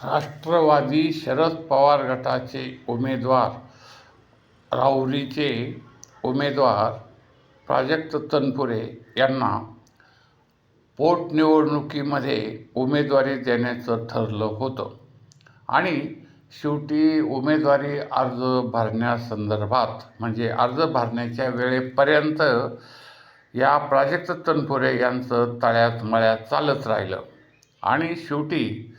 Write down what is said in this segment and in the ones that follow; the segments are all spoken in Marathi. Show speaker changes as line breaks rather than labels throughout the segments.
राष्ट्रवादी शरद पवार गटाचे उमेदवार राहुरीचे उमेदवार प्राजक्त तनपुरे यांना पोटनिवडणुकीमध्ये उमेदवारी देण्याचं ठरलं होतं आणि शेवटी उमेदवारी अर्ज भरण्यासंदर्भात म्हणजे अर्ज भरण्याच्या वेळेपर्यंत या प्राजक्त तनपुरे यांचं तळ्यात मळ्यात चालत राहिलं आणि शेवटी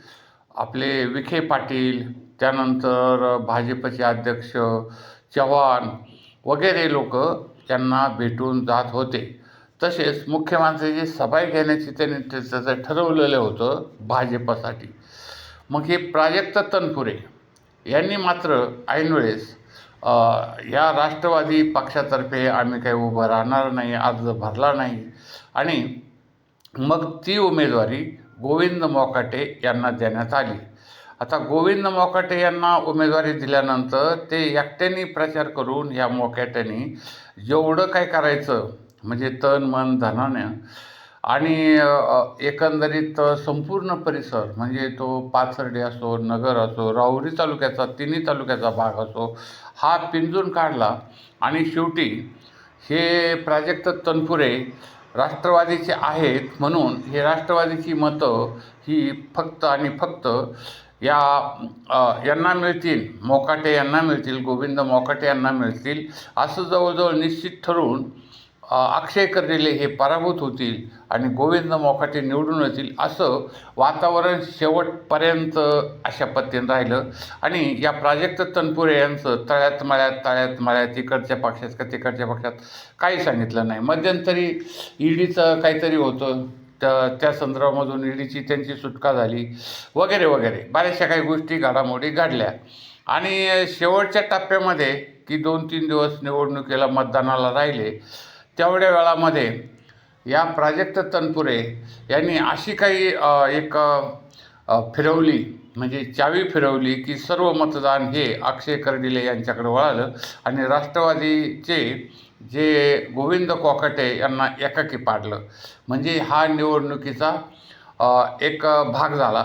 आपले विखे पाटील, त्यानंतर भाजपचे अध्यक्ष चव्हाण वगैरे लोक यांना भेटून जात होते. तसेच मुख्यमंत्र्यांची सभा घेण्याची त्यांनी त्याचं ठरवलेलं होतं भाजपसाठी. मग हे प्राजक्त तनपुरे यांनी मात्र ऐनवेळेस या राष्ट्रवादी पक्षातर्फे आम्ही काही उभं राहणार नाही, अर्ज भरला नाही आणि मग ती उमेदवारी गोविंद मोकाटे यांना देण्यात आली. आता गोविंद मोकाटे यांना उमेदवारी दिल्यानंतर ते एकट्याने प्रचार करून या मोकाट्याने जेवढं काय करायचं म्हणजे तन मन धनानं आणि एकंदरीत संपूर्ण परिसर म्हणजे तो पाथर्डी असो, नगर असो, राहुरी तालुक्याचा तिन्ही तालुक्याचा भाग असो हा पिंजून काढला आणि शेवटी हे प्राजक्त तनपुरे राष्ट्रवादीचे आहेत म्हणून हे राष्ट्रवादीची मतं ही फक्त आणि फक्त यांना मिळतील, मोकाटे यांना मिळतील, गोविंद मोकाटे यांना मिळतील असं जवळजवळ निश्चित ठरवून अक्षय कर्डिले हे पराभूत होतील आणि गोविंद मोकाटे निवडून येतील असं वातावरण शेवटपर्यंत अशा पद्धतीनं राहिलं. आणि या प्राजक्त तनपुरे यांचं तळ्यात मळ्यात इकडच्या पक्षात का तिकडच्या पक्षात काही सांगितलं नाही. मध्यंतरी ईडीचं काहीतरी होतं, त्या संदर्भामधून ईडीची त्यांची सुटका झाली वगैरे वगैरे बऱ्याचशा काही गोष्टी घडामोडी घडल्या आणि शेवटच्या टप्प्यामध्ये की 2-3 दिवस निवडणुकीला मतदानाला राहिले तेवढ्या वेळामध्ये या प्राजक्त तनपुरे यांनी अशी काही एक फिरवली म्हणजे चावी फिरवली की सर्व मतदान हे अक्षय कर्डिले यांच्याकडे वळालं आणि राष्ट्रवादीचे जे गोविंद कोकाटे यांना एकाकी पाडलं. म्हणजे हा निवडणुकीचा एक भाग झाला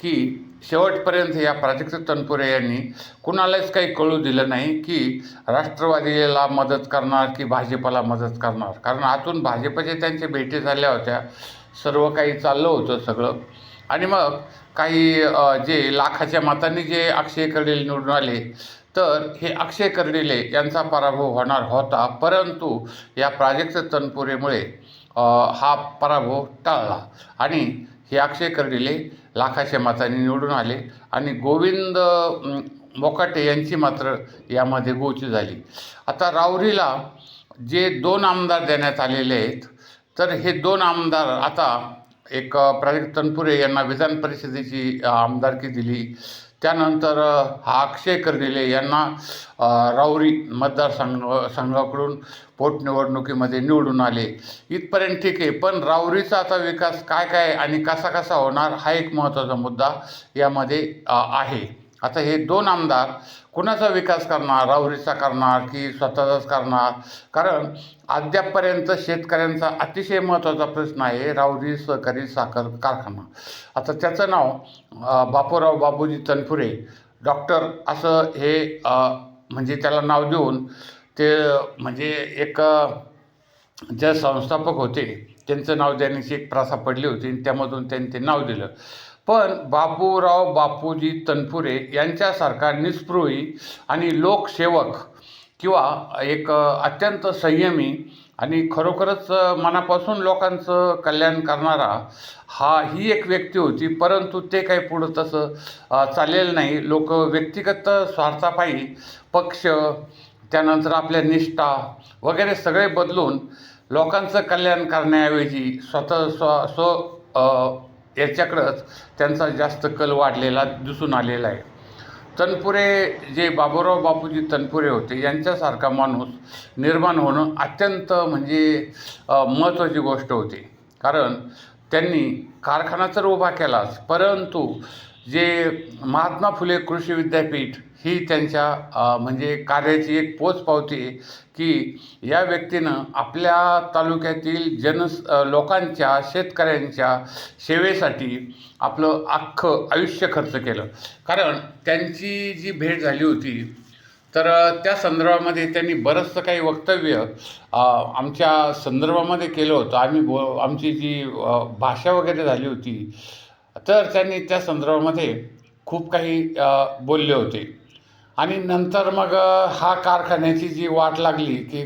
की शेवटपर्यंत या प्राजक्त तनपुरे यांनी कुणालाच काही कळू दिलं नाही की राष्ट्रवादीला मदत करणार की भाजपला मदत करणार. कारण आतून भाजपचे त्यांचे भेटी झाल्या होत्या, सर्व काही चाललं होतं सगळं. आणि मग काही जे लाखाच्या मतांनी जे अक्षय कर्डिले निवडून आले तर हे अक्षय कर्डिले यांचा पराभव होणार होता, परंतु या प्राजक्त तनपुरेमुळे हा पराभव टळला आणि हे अक्षय कर्डिले लाखाच्या मतांनी निवडून आले आणि गोविंद मोकाटे यांची मात्र यामध्ये गोची झाली. आता राहुरीला जे 2 आमदार देण्यात आलेले आहेत तर हे 2 आमदार आता एक प्राजक्त तनपुरे यांना विधान परिषदेची आमदारकी दिली, त्यानंतर हा अक्षय कर्डिले यांना राहुरी मतदारसंघाकडून पोटनिवडणुकीमध्ये निवडून आले. इथपर्यंत ठीक आहे, पण राहुरीचा आता विकास काय आणि कसा होणार हा एक महत्त्वाचा मुद्दा यामध्ये आहे. आता हे 2 आमदार कुणाचा विकास करणार, राहुरीचा करणार की स्वतःचाच करणार? कारण अद्यापपर्यंत शेतकऱ्यांचा अतिशय महत्त्वाचा प्रश्न आहे राहुरी सहकारी साखर कारखाना. आता त्याचं नाव बापूराव बापूजी तनपुरे डॉक्टर असं हे म्हणजे त्याला नाव देऊन ते म्हणजे एक जे संस्थापक होते त्यांचं नाव देण्याची एक प्रथा पडली होती आणि त्यामधून त्यांनी ते नाव दिलं. पण बापूराव बापूजी तनपुरे यांच्यासारखा निस्पृही आणि लोकसेवक किंवा एक अत्यंत संयमी आणि खरोखरच मनापासून लोकांचं कल्याण करणारा ही एक व्यक्ती होती. परंतु ते काही पुढं तसं चाललेलं नाही. लोक व्यक्तिगत स्वार्थापायी पक्ष, त्यानंतर आपल्या निष्ठा वगैरे सगळे बदलून लोकांचं कल्याण करण्याऐवजी स्वतः याच्याकडंच त्यांचा जास्त कल वाढलेला दिसून आलेला आहे. तनपुरे जे बाबूराव बापूजी तनपुरे होते यांच्यासारखा माणूस निर्माण होणं अत्यंत म्हणजे महत्त्वाची गोष्ट होती. कारण त्यांनी कारखाना तर उभा केलाच, परंतु जे महात्मा फुले कृषी विद्यापीठ ही त्यांच्या म्हणजे कार्याची एक पोचपावती आहे की या व्यक्तीनं आपल्या तालुक्यातील लोकांच्या शेतकऱ्यांच्या सेवेसाठी आपलं अख्खं आयुष्य खर्च केलं. कारण त्यांची जी भेट झाली होती तर त्या संदर्भामध्ये त्यांनी बरंचसं काही वक्तव्य आमच्या संदर्भामध्ये केलं होतं. आमची जी भाषा वगैरे झाली होती तर त्यांनी त्या संदर्भामध्ये खूप काही बोलले होते. आणि नंतर मग हा कारखान्याची जी वाट लागली की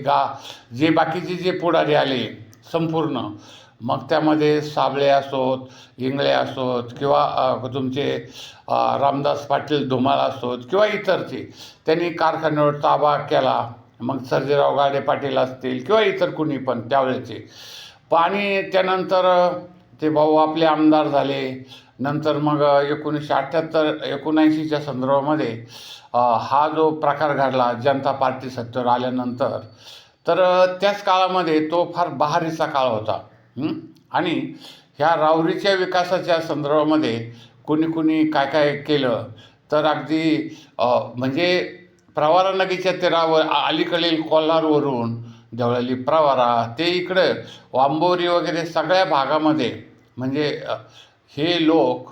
जे बाकीचे जे पुढारी आले संपूर्ण, मग त्यामध्ये साबळे असोत, इंगळे असोत किंवा तुमचे रामदास पाटील धुमाळ असोत किंवा इतरचे, त्यांनी कारखान्यावर ताबा केला. मग सर्जेराव गाडे पाटील असतील किंवा इतर कुणी पण त्यावेळेचे. आणि त्यानंतर ते भाऊ आपले आमदार झाले. नंतर मग 1978-79च्या संदर्भामध्ये हा जो प्रकार घडला जनता पार्टी सत्तेवर आल्यानंतर, तर त्याच काळामध्ये तो फार बहारीचा काळ होता. आणि ह्या राहुरीच्या विकासाच्या संदर्भामध्ये कुणी काय काय केलं तर अगदी म्हणजे प्रवारा नदीच्या तीरावर अलीकडील कोल्हारवरून देवळाली प्रवारा ते इकडं वांबोरी वगैरे सगळ्या भागामध्ये म्हणजे हे लोक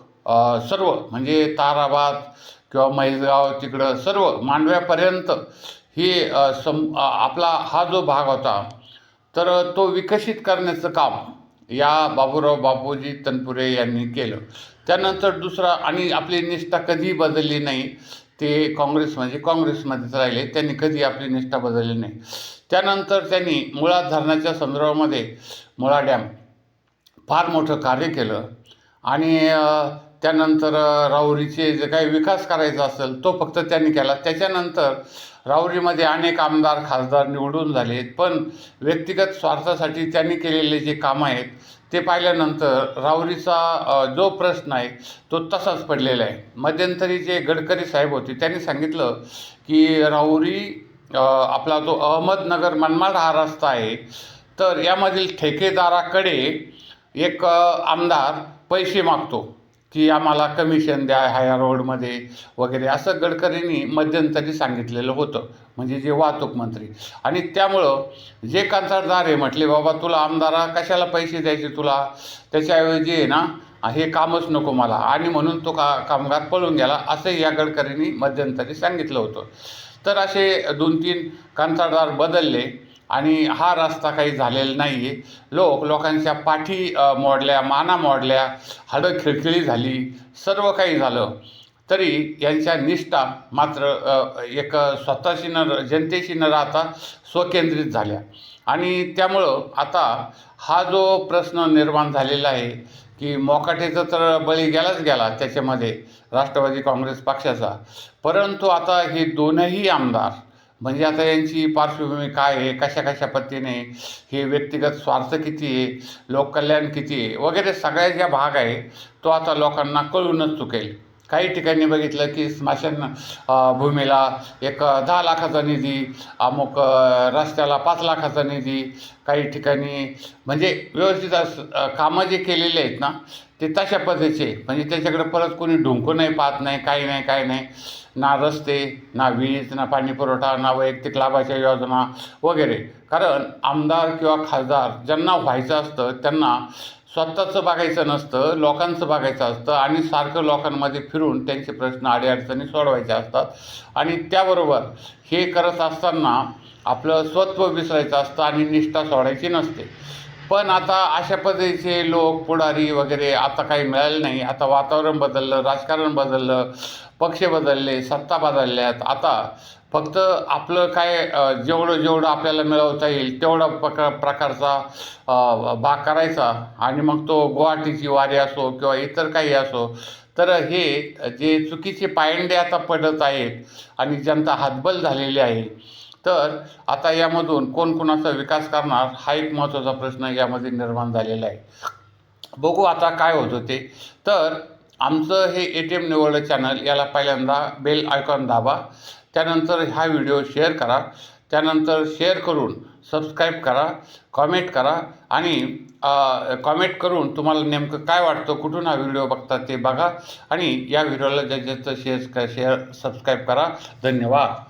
सर्व म्हणजे ताराबाद किंवा म्हैसगाव तिकडं सर्व मांडव्यापर्यंत ही आपला हा जो भाग होता तर तो विकसित करण्याचं काम या बापूजी तनपुरे यांनी केलं. त्यानंतर दुसरा, आणि आपली निष्ठा कधी बदलली नाही. ते काँग्रेसमध्येच राहिले, त्यांनी कधी आपली निष्ठा बदलली नाही. त्यानंतर त्यांनी मुळा धरणाच्या संदर्भामध्ये मुळा डॅम फार मोठं कार्य केलं. आणि त्यानंतर राहुरीचे जे काही विकास करायचा असेल तो फक्त त्यांनी केला. त्याच्यानंतर राहुरीमध्ये अनेक आमदार खासदार निवडून झालेत, पण व्यक्तिगत स्वार्थासाठी त्यांनी केलेले जे कामं आहेत ते पाहिल्यानंतर राहुरीचा जो प्रश्न आहे तो तसाच पडलेला आहे. मध्यंतरी जे गडकरी साहेब होते त्यांनी सांगितलं की राहुरी आपला जो अहमदनगर मनमाड हा रस्ता आहे तर यामधील ठेकेदाराकडे एक आमदार पैसे मागतो की आम्हाला कमिशन द्या ह्या रोडमध्ये वगैरे, असं गडकरींनी मध्यंतरी सांगितलेलं होतं, म्हणजे जे वाहतूक मंत्री. आणि त्यामुळं जे कंत्राटदार आहे म्हटले बाबा तुला आमदारा कशाला पैसे द्यायचे, तुला त्याच्याऐवजी आहे ना हे कामच नको मला, आणि म्हणून तो कामगार पळून गेला असं या गडकरींनी मध्यंतरी सांगितलं होतं. तर असे 2-3 कंत्राटदार बदलले आणि हा रस्ता काही झालेला नाही आहे. लोकांच्या पाठी मोडल्या, माना मोडल्या, हाडं खिळखिळी झाली, सर्व काही झालं तरी यांच्या निष्ठा मात्र एक स्वतःशी जनतेशी न राहता स्वकेंद्रित झाल्या. आणि त्यामुळं आता हा जो प्रश्न निर्माण झालेला आहे की मोकाटेचा तर बळी गेला त्याच्यामध्ये राष्ट्रवादी काँग्रेस पक्षाचा, परंतु आता हे दोनही आमदार म्हणजे आता यांची पार्श्वभूमी काय आहे, कशा पद्धतीने हे व्यक्तिगत स्वार्थ किती आहे, लोककल्याण किती आहे वगैरे सगळ्या ज्या भाग आहे तो आता लोकांना कळूनच चुकेल. काही ठिकाणी बघितलं की स्मशान भूमीला एक 10 लाखाचा निधी, अमुक रस्त्याला 5 लाखाचा निधी, काही ठिकाणी म्हणजे व्यवस्थित कामं जे केलेले आहेत ना ते तशा पद्धतीचे, म्हणजे त्याच्याकडे परत कोणी ढुंकून नाही पाहत नाही, काही नाही, ना रस्ते, ना वीज, ना पाणी पुरवठा, ना वैयक्तिक लाभाच्या योजना वगैरे. कारण आमदार किंवा खासदार ज्यांना व्हायचं असतं त्यांना स्वतःचं बघायचं नसतं, लोकांचं बघायचं असतं आणि सारखं लोकांमध्ये फिरून त्यांचे प्रश्न अडीअडचणी सोडवायचे असतात. आणि त्याबरोबर हे करत असताना आपलं स्वत्व विसरायचं असतं आणि निष्ठा सोडायची नसते. पण आता अशा पद्धतीचे लोक पुढारी वगैरे आता काही मिळालं नाही. आता वातावरण बदललं, राजकारण बदललं, पक्ष बदलले, सत्ता बदलल्यात. आता फक्त आपलं काय जेवढं आपल्याला मिळवता येईल तेवढा प्रकारचा भाग करायचा आणि मग तो गुवाहाटीची वारी असो किंवा इतर काही असो. तर हे जे चुकीचे पायंडे आता पडत आहेत आणि जनता हतबल झालेली आहे, तर आता यामधून कोण कोणाचा विकास करणार हा एक महत्त्वाचा प्रश्न यामध्ये निर्माण झालेला आहे. बघू आता काय होतं ते. तर आमचं हे ATM निवडलं चॅनल, याला पहिल्यांदा बेल आयकॉन दाबा, त्यानंतर हा व्हिडिओ शेअर करा. त्यानंतर शेअर करून सबस्क्राईब करा, कॉमेंट करा आणि कॉमेंट करून तुम्हाला नेमकं काय वाटतं, कुठून हा व्हिडिओ बघता ते बघा आणि या व्हिडिओला जास्तीत जास्त शेअर सबस्क्राईब करा. धन्यवाद.